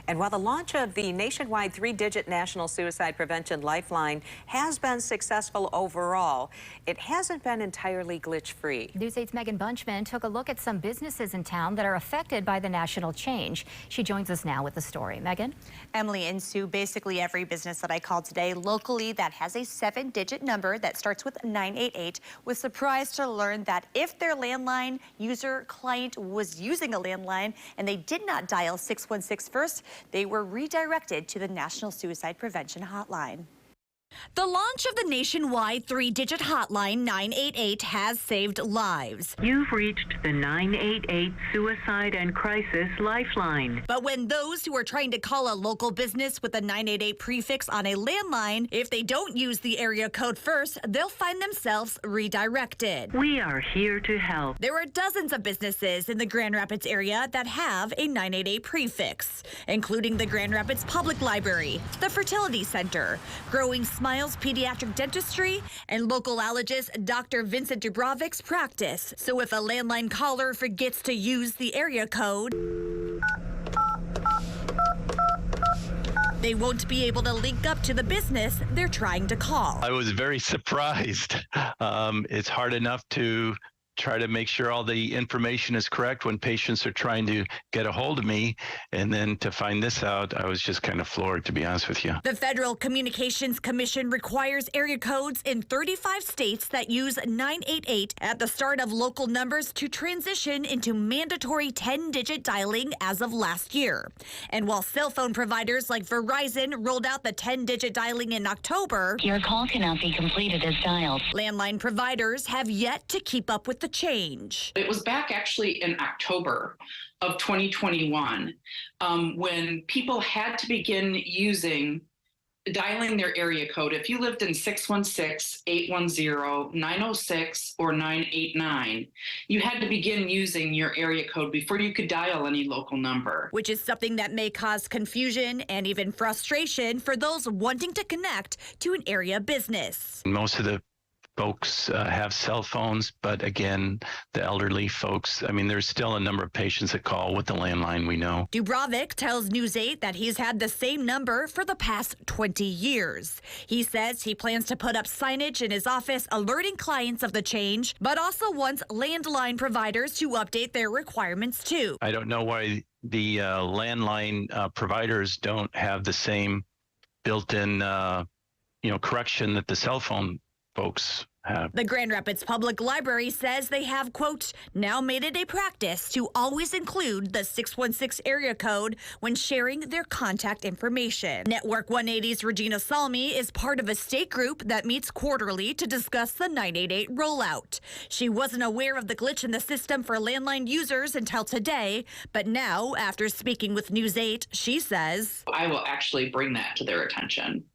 And while the launch of the nationwide 3-digit National Suicide Prevention Lifeline has been successful overall, it hasn't been entirely glitch-free. News 8's Megan Bunchman took a look at some businesses in town that are affected by the national change. She joins us now with the story. Megan? Emily and Sue, basically every business that I called today locally that has a 7-digit number that starts with 988 was surprised to learn that if their landline user client was using a landline and they did not dial 616 first, they were redirected to the National Suicide Prevention Hotline. The launch of the nationwide 3-digit hotline 988 has saved lives. You've reached the 988 Suicide and Crisis Lifeline. But when those who are trying to call a local business with a 988 prefix on a landline, if they don't use the area code first, they'll find themselves redirected. We are here to help. There are dozens of businesses in the Grand Rapids area that have a 988 prefix, including the Grand Rapids Public Library, the Fertility Center, Growing Smiles Pediatric Dentistry, and local allergist Dr. Vincent Dubrovic's practice. So if a landline caller forgets to use the area code, they won't be able to link up to the business they're trying to call. I was very surprised. It's hard enough to try to make sure all the information is correct when patients are trying to get a hold of me. And then to find this out, I was just kind of floored, to be honest with you. The Federal Communications Commission requires area codes in 35 states that use 988 at the start of local numbers to transition into mandatory 10-digit dialing as of last year. And while cell phone providers like Verizon rolled out the 10-digit dialing in October, your call cannot be completed as dialed. Landline providers have yet to keep up with the change. It was back actually in October of 2021 when people had to begin dialing their area code. If you lived in 616, 810, 906, or 989, you had to begin using your area code before you could dial any local number. Which is something that may cause confusion and even frustration for those wanting to connect to an area business. Most of the folks have cell phones, but again, the elderly folks, I mean, there's still a number of patients that call with the landline, we know. Dubrovic tells News 8 that he's had the same number for the past 20 years. He says he plans to put up signage in his office alerting clients of the change, but also wants landline providers to update their requirements too. I don't know why the landline providers don't have the same built-in, correction that the cell phone folks have. The Grand Rapids Public Library says they have, quote, now made it a practice to always include the 616 area code when sharing their contact information. Network 180's Regina Salmi is part of a state group that meets quarterly to discuss the 988 rollout. She wasn't aware of the glitch in the system for landline users until today, but now, after speaking with News 8, she says, I will actually bring that to their attention.